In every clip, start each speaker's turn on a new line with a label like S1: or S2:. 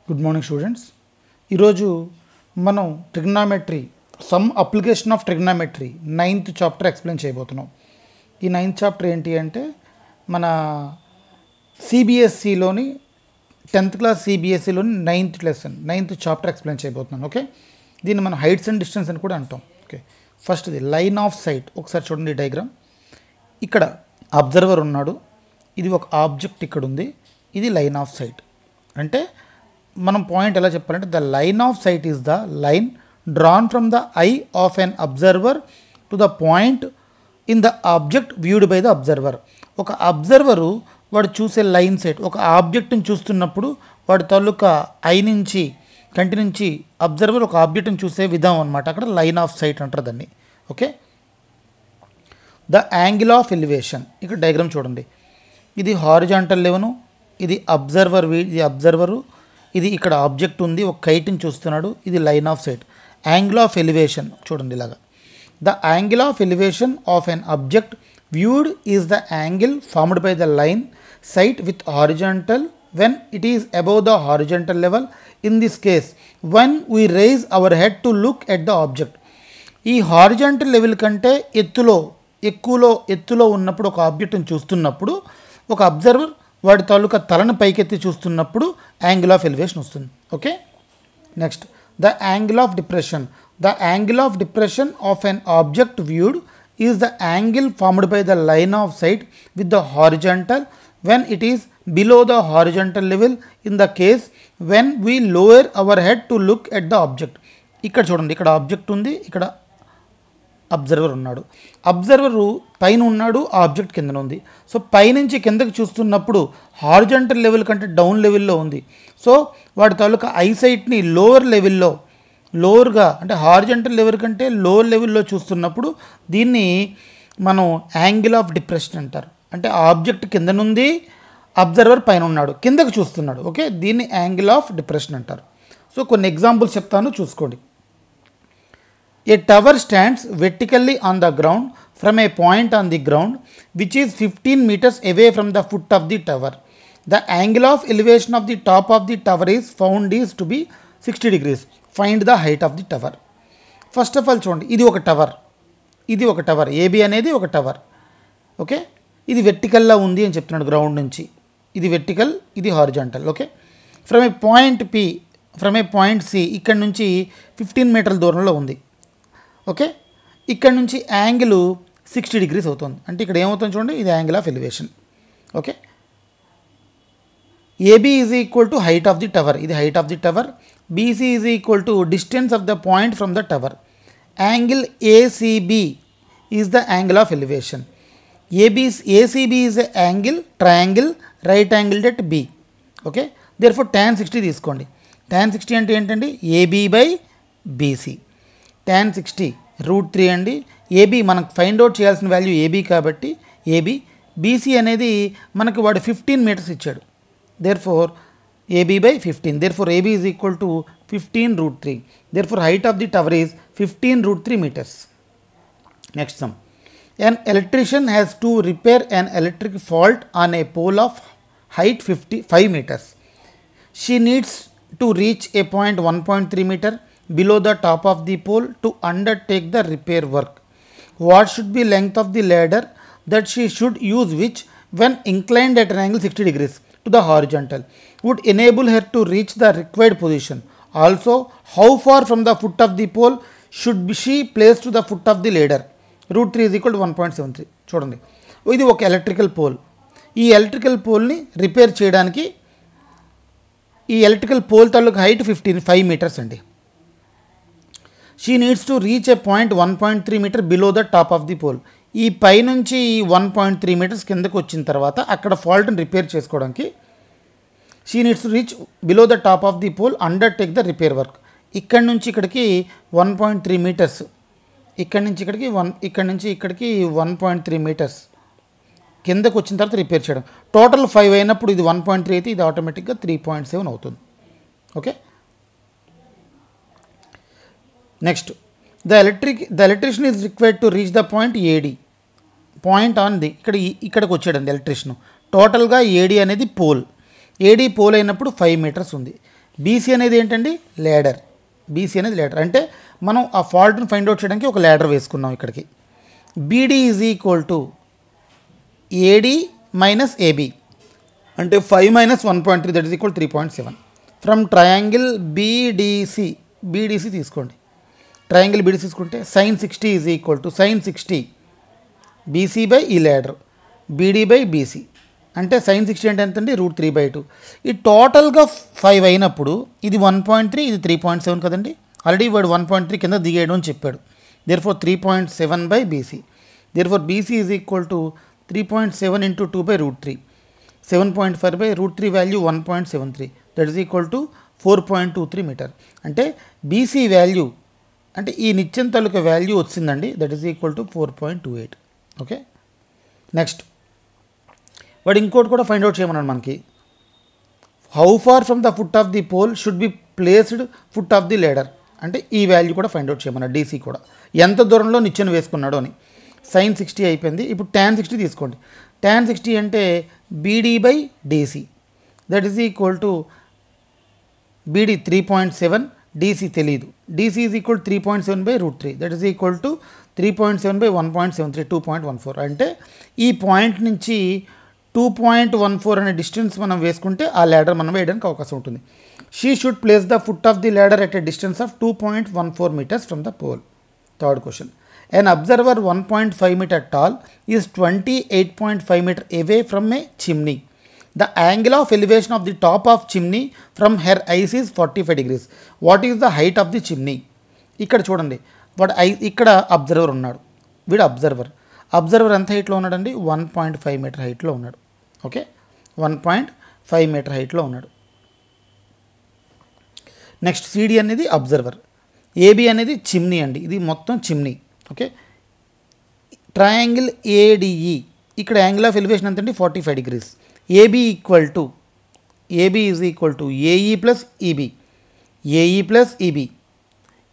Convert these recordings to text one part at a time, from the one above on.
S1: Good morning students. ఈరోజు మనం trigonometry some application of trigonometry 9th chapter explain చేయబోతున్నాం. ఈ 9th చాప్టర్ ఏంటి అంటే మన సిబిఎస్ఈలోని 10th క్లాస్ సిబిఎస్ఈలోని 9th చాప్టర్ ఎక్స్ప్లెయిన్ చేయబోతున్నాను. ఓకే, దీన్ని మనం హైట్స్ అండ్ డిస్టెన్స్ అని కూడా అంటాం. ఓకే, ఫస్ట్ ఇది లైన్ ఆఫ్ సైట్. ఒకసారి చూడండి ఈ డయాగ్రామ్. ఇక్కడ అబ్జర్వర్ ఉన్నాడు, ఇది ఒక ఆబ్జెక్ట్ ఇక్కడ ఉంది, ఇది లైన్ ఆఫ్ సైట్. అంటే మనం పాయింట్ ఎలా చెప్పాలంటే the line of sight is the line drawn from the eye of an observer to the point in the object viewed by the observer. ఒక అబ్జర్వరు వాడు చూసే లైన్ సైట్, ఒక ఆబ్జెక్ట్ని చూస్తున్నప్పుడు వాడి తాలూకా ఐ నుంచి కంటి నుంచి అబ్జర్వర్ ఒక ఆబ్జెక్ట్ని చూసే విధానం అనమాట. అక్కడ లైన్ ఆఫ్ సైట్ అంటారు దాన్ని. Okay, the angle of elevation. ఇక్కడ డయాగ్రామ్ చూడండి, ఇది హారిజాంటల్ లెవెను, ఇది అబ్జర్వరు, ఇది ఇక్కడ ఆబ్జెక్ట్ ఉంది, ఒక కైట్ని చూస్తున్నాడు, ఇది line of sight. Angle of elevation చూడండి ఇలాగా. The angle of elevation of an object viewed is the angle formed by the line sight with horizontal when it is above the horizontal level. In this case when we raise our head to look at the object. ఈ horizontal level కంటే ఎత్తులో ఉన్నప్పుడు ఒక ఆబ్జెక్ట్ని చూస్తున్నప్పుడు ఒక observer వాడి తాలూకా తలను పైకెత్తి చూస్తున్నప్పుడు యాంగిల్ ఆఫ్ ఎలివేషన్ వస్తుంది. Okay, next the angle of depression. The angle of depression of an object viewed is the angle formed by the line of sight with the horizontal when it is below the horizontal level in the case when we lower our head to look at the object. ఇక్కడ చూడండి, ఇక్కడ object ఉంది, ఇక్కడ observer ఉన్నాడు. Observer పైన ఉన్నాడు, ఆ object కిందన ఉంది. సో పైనుంచి కిందకి చూస్తున్నప్పుడు హారిజాంటల్ లెవెల్ కంటే డౌన్ లెవెల్లో ఉంది. సో వాడి తాలూకా ఐసైట్ని లోవర్గా అంటే హారిజాంటల్ లెవెల్ కంటే లోవర్ లెవెల్లో చూస్తున్నప్పుడు దీన్ని మనం యాంగిల్ ఆఫ్ డిప్రెషన్ అంటారు. అంటే ఆబ్జెక్ట్ కిందనుంది, అబ్జర్వర్ పైన ఉన్నాడు, కిందకు చూస్తున్నాడు. ఓకే, దీన్ని యాంగిల్ ఆఫ్ డిప్రెషన్ అంటారు. సో కొన్ని ఎగ్జాంపుల్స్ చెప్తాను, చూసుకోండి. A tower stands vertically on the ground from a point on the ground which is 15 meters away from the foot of the tower. The angle of elevation of the top of the tower is found to be 60 degrees. Find the height of the tower. First of all చూడండి, ఇది ఒక tower, AB అనేది ఒక tower. Okay, ఇది వెర్టికల్లా ఉంది అని చెప్తున్నాడు ground నుంచి. ఇది వెర్టికల్, ఇది horizontal. Okay, from A point C ఇక్కడ నుంచి 15 మీటర్ల దూరంలో ఉంది. ఓకే, ఇక్కడ నుంచి యాంగిల్ 60 degrees అవుతుంది. అంటే ఇక్కడ ఏమవుతుంది చూడండి, ఇది angle of elevation. Okay, AB is equal to height of the tower, ఇది height of the tower. BC is equal to distance of the point from the tower. Angle ACB is the angle of elevation. ACB is a angle triangle right angle at B. Okay, therefore tan 60 తీసుకోండి. tan 60 అంటే ఏంటండి, AB by BC. tan 60 √3 అండి. AB మనకు find out చేయాల్సిన value AB కాబట్టి AB. BC అనేది మనకు వాడు 15 meters ఇచ్చాడు, therefore AB by 15. Therefore AB is equal to 15√3. Therefore height of the tower is 15√3 meters. Next some. An electrician has to repair an electric fault on a pole of height 5 meters. She needs to reach a point 1.3 meter below the top of the pole to undertake the repair work. What should be length of the ladder that she should use, which when inclined at an angle 60 degrees to the horizontal would enable her to reach the required position? Also, how far from the foot of the pole should she place to the foot of the ladder? √3 is equal to 1.73. చూడండి, ఇది ఒక electrical pole. ఈ electrical పోల్ని repair చేయడానికి ఈ electrical pole తాలూకు height 5 meters అండి. She needs to reach a point 1.3 meter below the top of the pole. ఈ పైనుంచి 1.3 meters కిందకు వచ్చిన తర్వాత అక్కడ ఫాల్ట్ని రిపేర్ చేసుకోవడానికి she needs to reach below the top of the pole undertake the repair work. ఇక్కడ నుంచి ఇక్కడికి 1.3 meters, ఇక్కడ నుంచి ఇక్కడికి 1.3 meters కిందకు వచ్చిన తర్వాత రిపేర్ చేయడం. టోటల్ 5 అయినప్పుడు ఇది 1.3 అయితే ఇది ఆటోమేటిక్గా 3.7 అవుతుంది. Okay, next the electrician is required to reach the point AD. Point on the ఇక్కడికి వచ్చాడండి ఎలక్ట్రీషియన్. టోటల్గా ఏడి అనేది పోల్. ఏడి పోల్ అయినప్పుడు 5 meters ఉంది. బీసీ అనేది ఏంటండి ల్యాడర్. బీసీ అనేది ల్యాడర్ అంటే మనం ఆ ఫాల్ట్ని ఫైండ్ అవుట్ చేయడానికి ఒక ల్యాడర్ వేసుకున్నాం ఇక్కడికి. BD is equal to AD minus AB అంటే 5 minus 1.3 that is equal 3.7. From triangle BDC తీసుకోండి. ట్రయాంగిల్ బీడీసీ తీసుకుంటే sine 60 is equal to sine 60 BC by ఈ ల్యాడర్ బీడీ బై బీసీ అంటే సైన్ 60 అంటే ఎంత అండి √3/2. ఈ టోటల్గా 5 అయినప్పుడు ఇది 1.3 ఇది 3.7 కదండి. ఆల్రెడీ వాడు 1.3 కింద దిగేయడం అని చెప్పాడు. Therefore 3.7 by BC. Therefore BC is equal to 3.7 into 2/√3 7.5 by √3 value 1.73 that is equal to 4.23 metre. అంటే బీసీ వాల్యూ అంటే ఈ నిత్యం తాలూకా వాల్యూ వచ్చిందండి that is equal to 4.28. Okay next వాడు ఇంకోటి కూడా ఫైండ్ అవుట్ చేయమన్నాడు మనకి. How far from the foot of the pole should be placed foot of the ladder అంటే ఈ వాల్యూ కూడా ఫైండ్ అవుట్ చేయమన్నాడు. డీసీ కూడా ఎంత దూరంలో నిచ్చెన వేసుకున్నాడు అని. సైన్ 60 అయిపోయింది. ఇప్పుడు ట్యాన్ 60 తీసుకోండి. ట్యాన్ 60 అంటే BD by DC that is equal to BD 3.7 DC తెలియదు. DC is equal 3.7 by √3 that is equal to 3.7 by 1.73 2.14 అంటే ఈ పాయింట్ నుంచి 2.14 అనే డిస్టెన్స్ మనం వేసుకుంటే ఆ ల్యాడర్ మనం వేయడానికి అవకాశం ఉంటుంది. She should place the foot of the ladder at a distance of 2.14 meters from the pole. Third question. An observer 1.5 meter tall is 28.5 meter away from a chimney. The angle of elevation of the top of chimney from her eyes is 45 degrees. What is the height of the chimney? ఇక్కడ చూడండి వాడు ఇక్కడ observer ఉన్నాడు. వీడు observer ఎంత హైట్లో ఉన్నాడండి 1.5 meter హైట్లో ఉన్నాడు. ఓకే 1.5 meter హైట్లో ఉన్నాడు. నెక్స్ట్ సిడి అనేది అబ్జర్వర్, ఏబి అనేది చిమ్నీ అండి. ఇది మొత్తం చిమ్నీ. ఓకే ట్రయాంగిల్ ఏడిఈ ఇక్కడ యాంగిల్ ఆఫ్ ఎలివేషన్ ఎంత అండి 45 degrees. AB is equal to AE plus EB.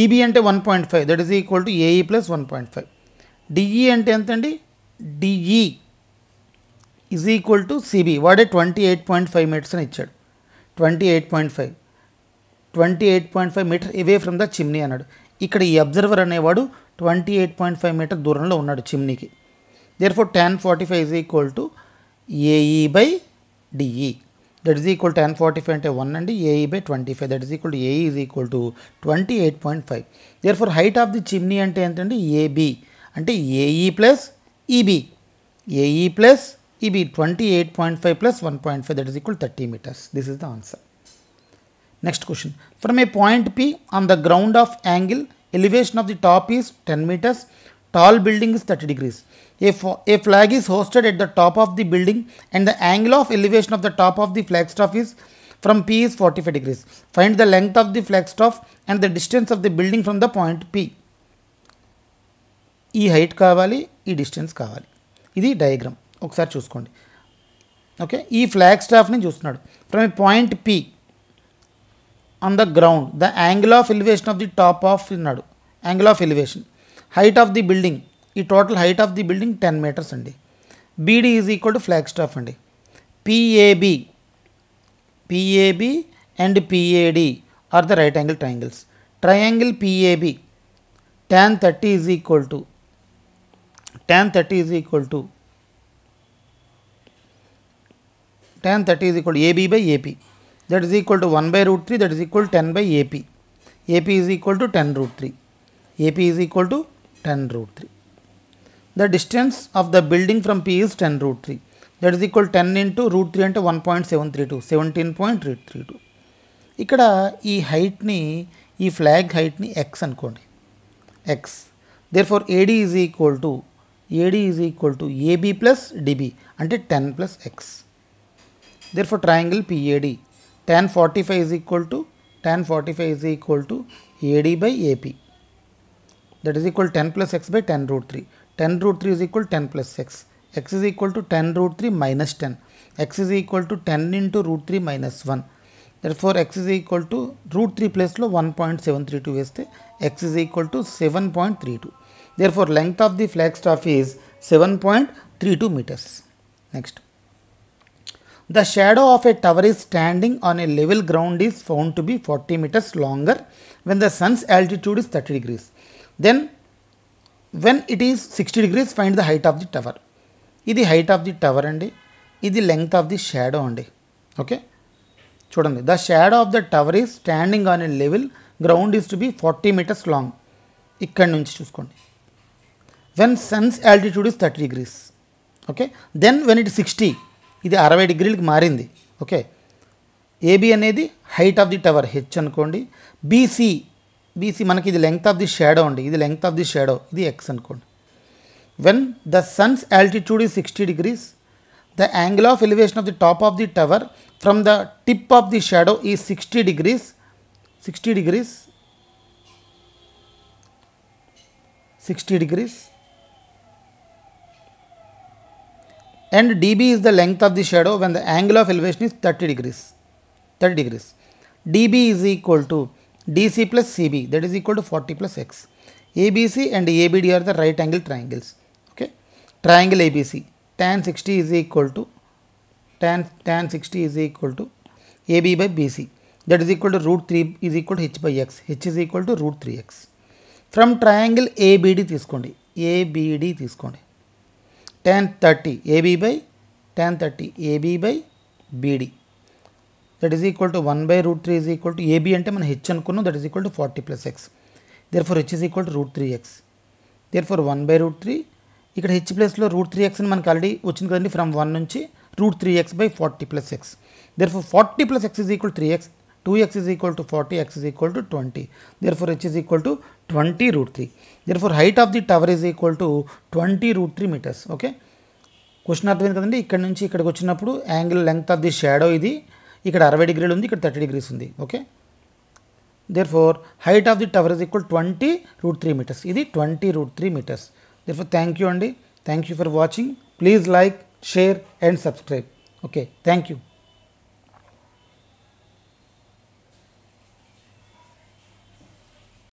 S1: EB అంటే 1.5 that is equal to AE plus 1.5. DE అంటే ఎంత అండి DE is equal to CB. వాడే 28.5 meters అని ఇచ్చాడు. 28.5 meter away from the chimney అన్నాడు. ఇక్కడ ఈ అబ్జర్వర్ అనేవాడు 28.5 meter దూరంలో ఉన్నాడు చిమ్నీకి. Therefore tan 45 is equal to AE by DE that is equal tan 45 అంటే 1 అండి. AE by 25 that is equal to AE is equal to 28.5. Therefore height of the chimney అంటే ఏంటంటే ఏబి అంటే AE plus EB 28.5 plus 1.5 that is equal to 30 meters. This is the answer. Next question. From a point P on the ground of angle, elevation of the top is 10 meters, tall building is 30 degrees. A flag is hosted at the top of the building and the angle of elevation of the top of the flagstaff is from P is 45 degrees. Find the length of the flagstaff and the distance of the building from the point P. ఈ height కావాలి, ఈ distance కావాలి. ఇది diagram ఒకసారి చూసుకోండి. Okay ఈ flag స్టాఫ్ని చూస్తున్నాడు. From A point P on the ground the angle of elevation of the top of ఉన్నాడు. Angle of elevation height of the building ఈ total height of the building 10 meters అండి. BD is equal to flag staff అండి. PAB and PAD are the right angle triangles. Triangle PAB tan 30 is equal to tan 30 is equal to AB by AP that is equal to 1 by √3 that is equal to 10 by AP. AP is equal to 10 √3. AP is equal to 10 √3. The distance of the building from P is 10 √3 that is equal to 10 into √3 అంటే 1.732 17.332. ఇక్కడ ఈ హైట్ని ఈ flag హైట్ని x అనుకోండి x. Therefore AD is equal to AB plus DB అంటే 10 plus x. Therefore triangle PAD tan 45 is equal to AD by AP that is equal to 10 plus x by 10 √3. 10 √3 is equal to 10 plus x. X is equal to 10 √3 minus 10. X is equal to 10 into √3 minus 1. Therefore x is equal to √3 plus లో 1.732 వేస్తే x is equal to 7.32. Therefore length of the flagstaff is 7.32 meters. Next, The shadow of a tower is standing on a level ground is found to be 40 meters longer when the sun's altitude is 30 degrees. Then when it is 60 degrees, find the height of the tower. ఇది height of the tower అండి, ఇది length of the shadow అండి. Okay, చూడండి. The shadow of the tower is standing on a level ground is to be 40 meters long. ఇక్కడ నుంచి చూసుకోండి. When sun's altitude is 30 degrees. Okay, then when it is 60, ఇది 60 డిగ్రీలకి మారింది. Okay, AB అనేది height of the tower H అనుకోండి. BC మనకి ఇది length of the shadow అండి, ఇది లెంగ్త్ ఆఫ్ ది షాడో, ఇది ఎక్స్ అనుకోండి. When the Sons altitude is 60 degrees, the angle of elevation of the top of the tower from the tip of the shadow is 60 degrees. 60 degrees and dB is the length of the shadow when the angle of elevation is 30 degrees. dB is equal to DC plus CB, that is equal to 40 plus X. ABC and ABD are the right angle triangles. Okay, triangle ABC, tan 60 is equal to AB by BC, that is equal to root 3 is equal to H by X. H is equal to root 3X. From triangle ABD తీసుకోండి, tan 30 AB by BD, that is equal to 1 by root 3 is equal to AB అంటే మనం H అనుకున్నాం, that is equal to 40 plus X. Therefore H is equal to root 3X. Therefore 1 by root 3, ఇక్కడ H ప్లేస్లో root 3X అని మనకు already వచ్చింది కదండి, from 1 నుంచి root 3X by 40 plus X. Therefore 40 plus X is equal to 3X, 2X is equal to 40, X is equal to 20. Therefore H is equal to 20 root 3. Therefore height of the tower is equal to 20 root 3 meters. Okay, question అర్థమైంది కదండి. ఇక్కడ నుంచి ఇక్కడికి వచ్చినప్పుడు angle length of the shadow ఇది ఇక్కడ 60 డిగ్రీలు ఉంది, ఇక్కడ 30 degrees ఉంది. Okay, therefore height of the tower is equal 20 root 3 meters. ఇది 20 root 3 meters. దేర్ఫోర్ థ్యాంక్ యూ అండి, thank you for watching. Please like, share and subscribe. Okay, thank you.